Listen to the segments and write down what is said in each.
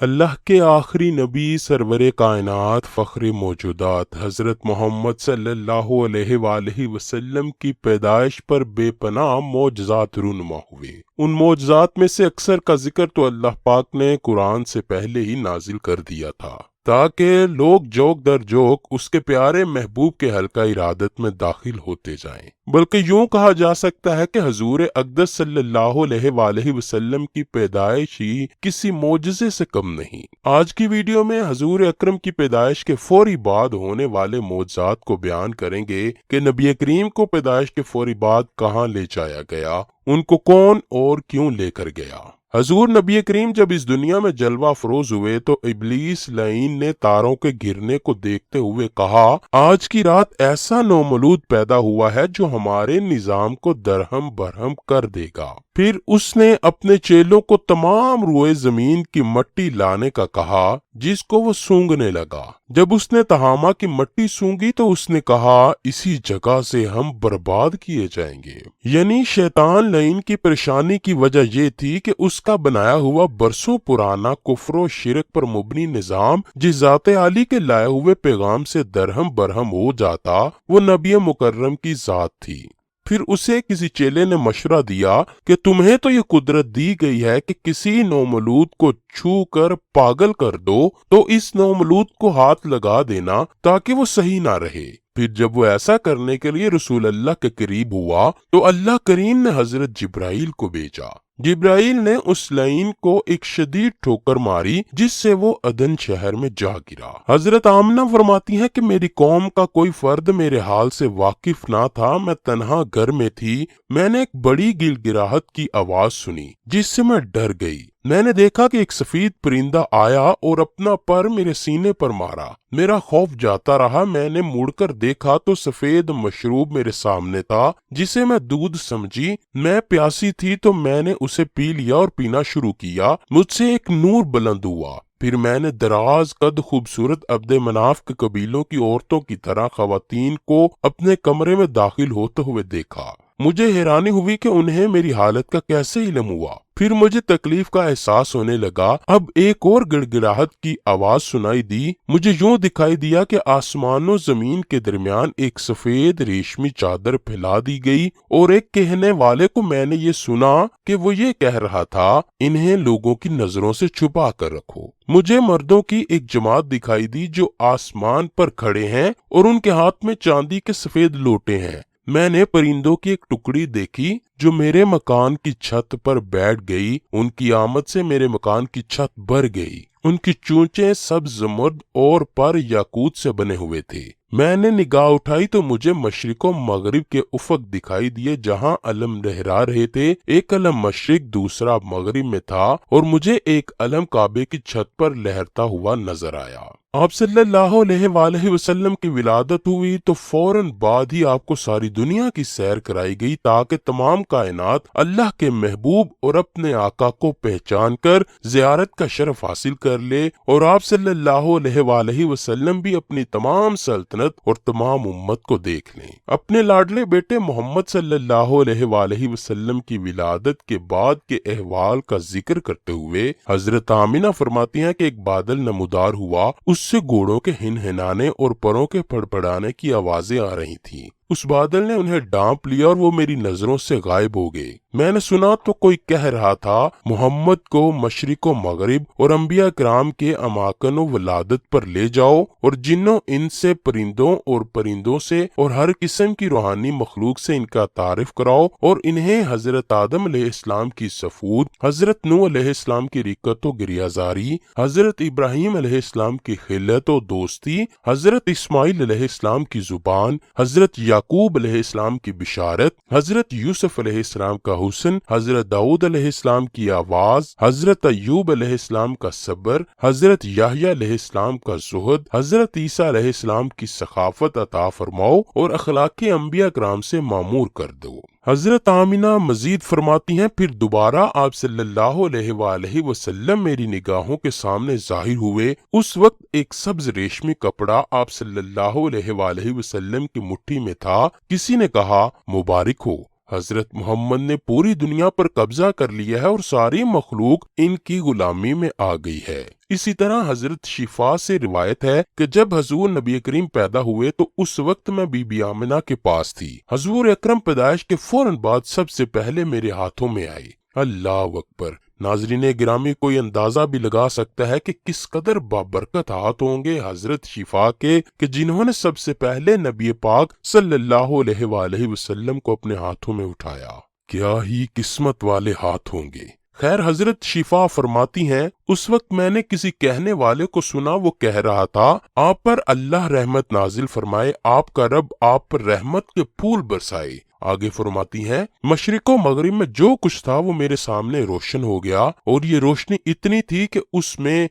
اللہ کے آخری نبی سرور کائنات فخر موجودات حضرت محمد صلی اللہ علیہ وآلہ وسلم کی پیدائش پر بے پناہ معجزات رونما ہوئے۔ ان معجزات میں سے اکثر کا ذکر تو اللہ پاک نے قرآن سے پہلے ہی نازل کر دیا تھا تاکہ لوگ جوک در جوک اس کے پیارے محبوب کے حلقہ ارادت میں داخل ہوتے جائیں۔ بلکہ یوں کہا جا سکتا ہے کہ حضور اقدس صلی اللہ علیہ وآلہ وسلم کی پیدائش ہی کسی معجزے سے کم نہیں۔ آج کی ویڈیو میں حضور اکرم کی پیدائش کے فوری بعد ہونے والے معجزات کو بیان کریں گے کہ نبی کریم کو پیدائش کے فوری بعد کہاں لے جایا گیا، ان کو کون اور کیوں لے کر گیا۔ حضور نبی کریم جب اس دنیا میں جلوہ افروز ہوئے تو ابلیس لعین نے تاروں کے گرنے کو دیکھتے ہوئے کہا، آج کی رات ایسا نومولود پیدا ہوا ہے جو ہمارے نظام کو درہم برہم کر دے گا۔ پھر اس نے اپنے چیلوں کو تمام روئے زمین کی مٹی لانے کا کہا جس کو وہ سونگھنے لگا۔ جب اس نے تہامہ کی مٹی سونگھی تو اس نے کہا، اسی جگہ سے ہم برباد کیے جائیں گے۔ یعنی شیطان لعین کی پریشانی کی وجہ یہ تھی کہ اس کا بنایا ہوا برسوں پرانا کفر و شرک پر مبنی نظام جس ذات عالی کے لائے ہوئے پیغام سے درہم برہم ہو جاتا وہ نبی مکرم کی ذات تھی۔ پھر اسے کسی چیلے نے مشورہ دیا کہ تمہیں تو یہ قدرت دی گئی ہے کہ کسی نومولود کو چھو کر پاگل کر دو تو اس نومولود کو ہاتھ لگا دینا تاکہ وہ صحیح نہ رہے۔ پھر جب وہ ایسا کرنے کے لیے رسول اللہ کے قریب ہوا تو اللہ کریم نے حضرت جبرائیل کو بھیجا۔ جبرائیل نے اس لعین کو ایک شدید ٹھوکر ماری جس سے وہ عدن شہر میں جا گرا۔ حضرت آمنہ فرماتی ہیں کہ میری قوم کا کوئی فرد میرے حال سے واقف نہ تھا، میں تنہا گھر میں تھی، میں نے ایک بڑی گل گراہٹ کی آواز سنی جس سے میں ڈر گئی۔ میں نے دیکھا کہ ایک سفید پرندہ آیا اور اپنا پر میرے سینے پر مارا، میرا خوف جاتا رہا۔ میں نے مڑ کر دیکھا تو سفید مشروب میرے سامنے تھا جسے میں دودھ سمجھی، میں پیاسی تھی تو میں نے اسے پی لیا اور پینا شروع کیا۔ مجھ سے ایک نور بلند ہوا، پھر میں نے دراز قد خوبصورت عبد مناف کے قبیلوں کی عورتوں کی طرح خواتین کو اپنے کمرے میں داخل ہوتے ہوئے دیکھا۔ مجھے حیرانی ہوئی کہ انہیں میری حالت کا کیسے علم ہوا۔ پھر مجھے تکلیف کا احساس ہونے لگا۔ اب ایک اور گڑگڑاہٹ کی آواز سنائی دی۔ مجھے یوں دکھائی دیا کہ آسمان و زمین کے درمیان ایک سفید ریشمی چادر پھیلا دی گئی اور ایک کہنے والے کو میں نے یہ سنا کہ وہ یہ کہہ رہا تھا، انہیں لوگوں کی نظروں سے چھپا کر رکھو۔ مجھے مردوں کی ایک جماعت دکھائی دی جو آسمان پر کھڑے ہیں اور ان کے ہاتھ میں چاندی کے سفید لوٹے ہیں۔ میں نے پرندوں کی ایک ٹکڑی دیکھی جو میرے مکان کی چھت پر بیٹھ گئی، ان کی آمد سے میرے مکان کی چھت بھر گئی۔ ان کی چونچیں سبز زمرد اور پر یاقوت سے بنے ہوئے تھے۔ میں نے نگاہ اٹھائی تو مجھے مشرق و مغرب کے افق دکھائی دیے جہاں علم لہرا رہے تھے۔ ایک علم مشرق دوسرا مغرب میں تھا اور مجھے ایک علم کعبے کی چھت پر لہرتا ہوا نظر آیا۔ آپ صلی اللہ علیہ وآلہ وسلم کی ولادت ہوئی تو فوراً بعد ہی آپ کو ساری دنیا کی سیر کرائی گئی تاکہ تمام کائنات اللہ کے محبوب اور اپنے آقا کو پہچان کر زیارت کا شرف حاصل کر لے، اور آپ صلی اللہ علیہ وآلہ وسلم بھی اپنی تمام سلطنت اور تمام امت کو دیکھ لیں۔ اپنے لاڈلے بیٹے محمد صلی اللہ علیہ وآلہ وسلم کی ولادت کے بعد کے احوال کا ذکر کرتے ہوئے حضرت آمنہ فرماتی ہیں کہ ایک بادل نمودار ہوا، اس سے گھوڑوں کے ہنہنانے اور پروں کے پڑپڑانے کی آوازیں آ رہی تھیں۔ اس بادل نے انہیں ڈانپ لیا اور وہ میری نظروں سے غائب ہو گئے۔ میں نے سنا تو کوئی کہہ رہا تھا، محمد کو مشرق و مغرب اور انبیاء کرام کے اماکن و ولادت پر لے جاؤ اور جنوں ان سے پرندوں اور پرندوں سے اور ہر قسم کی روحانی مخلوق سے ان کا تعارف کراؤ اور انہیں حضرت آدم علیہ السلام کی سفود، حضرت نوح علیہ السلام کی رقت و گریازاری، حضرت ابراہیم علیہ السلام کی خلت و دوستی، حضرت اسماعیل علیہ السلام کی زبان، حضرت یعقوب علیہ السلام کی بشارت، حضرت یوسف علیہ السلام کا حسن، حضرت داؤد علیہ السلام کی آواز، حضرت ایوب علیہ السلام کا صبر، حضرت یحییٰ علیہ السلام کا زہد، حضرت عیسیٰ علیہ السلام کی سخاوت عطا فرماؤ اور اخلاق انبیاء کرام سے معمور کر دو۔ حضرت آمنہ مزید فرماتی ہیں، پھر دوبارہ آپ صلی اللہ علیہ وآلہ وسلم میری نگاہوں کے سامنے ظاہر ہوئے۔ اس وقت ایک سبز ریشمی کپڑا آپ صلی اللہ علیہ وآلہ وسلم کی مٹھی میں تھا۔ کسی نے کہا، مبارک ہو، حضرت محمد نے پوری دنیا پر قبضہ کر لیا ہے اور ساری مخلوق ان کی غلامی میں آ گئی ہے۔ اسی طرح حضرت شفا سے روایت ہے کہ جب حضور نبی کریم پیدا ہوئے تو اس وقت میں بی بی آمنہ کے پاس تھی۔ حضور اکرم پیدائش کے فوراً بعد سب سے پہلے میرے ہاتھوں میں آئی۔ اللہ اکبر۔ ناظرین گرامی، کوئی اندازہ بھی لگا سکتا ہے کہ کس قدر بابرکت ہاتھ ہوں گے حضرت شفا کے کہ جنہوں نے سب سے پہلے نبی پاک صلی اللہ علیہ وآلہ وسلم کو اپنے ہاتھوں میں اٹھایا۔ کیا ہی قسمت والے ہاتھ ہوں گے۔ خیر، حضرت شفا فرماتی ہیں، اس وقت میں نے کسی کہنے والے کو سنا، وہ کہہ رہا تھا آپ پر اللہ رحمت نازل فرمائے، آپ کا رب آپ پر رحمت کے پھول برسائے۔ آگے فرماتی ہیں، مشرق و مغرب میں جو کچھ تھا وہ میرے سامنے روشن ہو گیا، اور یہ روشنی اتنی تھی کہ اس میں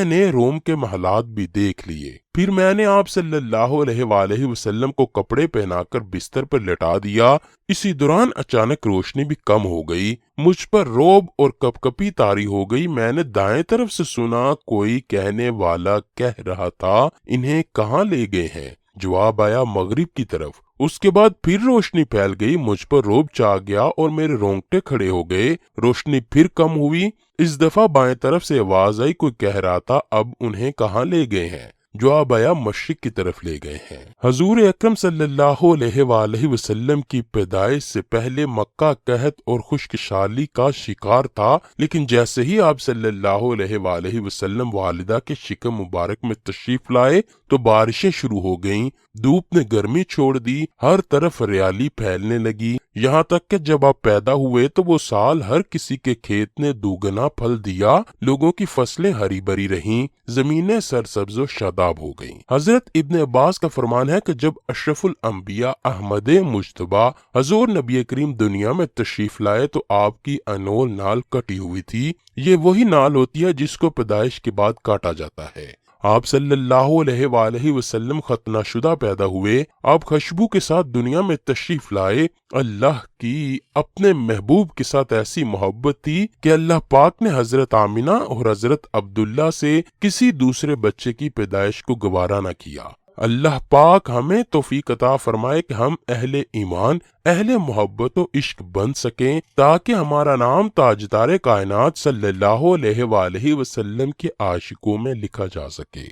نے روم کے محلات بھی دیکھ لیے۔ پھر میں نے آپ صلی اللہ علیہ وآلہ وسلم کو کپڑے پہنا کر بستر پر لٹا دیا۔ اسی دوران اچانک روشنی بھی کم ہو گئی، مجھ پر رعب اور کپکپی طاری ہو گئی۔ میں نے دائیں طرف سے سنا کوئی کہنے والا کہہ رہا تھا انہیں کہاں لے گئے ہیں؟ جواب آیا مغرب کی طرف۔ اس کے بعد پھر روشنی پھیل گئی، مجھ پر رعب چھا گیا اور میرے رونگٹے کھڑے ہو گئے۔ روشنی پھر کم ہوئی، اس دفعہ بائیں طرف سے آواز آئی، کوئی کہہ رہا تھا اب انہیں کہاں لے گئے ہیں؟ جواب آیا مشرق کی طرف لے گئے ہیں۔ حضور اکرم صلی اللہ علیہ وآلہ وسلم کی پیدائش سے پہلے مکہ قحط اور خشک سالی کا شکار تھا، لیکن جیسے ہی آپ صلی اللہ علیہ وآلہ وسلم والدہ کے شکم مبارک میں تشریف لائے تو بارشیں شروع ہو گئیں، دھوپ نے گرمی چھوڑ دی، ہر طرف ہریالی پھیلنے لگی، یہاں تک کہ جب آپ پیدا ہوئے تو وہ سال ہر کسی کے کھیت نے دوگنا پھل دیا، لوگوں کی فصلیں ہری بھری رہیں، زمینیں سرسبز و شاداب ہو گئیں۔ حضرت ابن عباس کا فرمان ہے کہ جب اشرف الانبیاء احمد مجتبی حضور نبی کریم دنیا میں تشریف لائے تو آپ کی انول نال کٹی ہوئی تھی۔ یہ وہی نال ہوتی ہے جس کو پیدائش کے بعد کاٹا جاتا ہے۔ آپ صلی اللہ علیہ وآلہ وسلم ختنہ شدہ پیدا ہوئے، آپ خوشبو کے ساتھ دنیا میں تشریف لائے۔ اللہ کی اپنے محبوب کے ساتھ ایسی محبت تھی کہ اللہ پاک نے حضرت آمنہ اور حضرت عبداللہ سے کسی دوسرے بچے کی پیدائش کو گوارا نہ کیا۔ اللہ پاک ہمیں توفیق عطا فرمائے کہ ہم اہل ایمان، اہل محبت و عشق بن سکیں، تاکہ ہمارا نام تاجدار کائنات صلی اللہ علیہ وآلہ وسلم کے عاشقوں میں لکھا جا سکے۔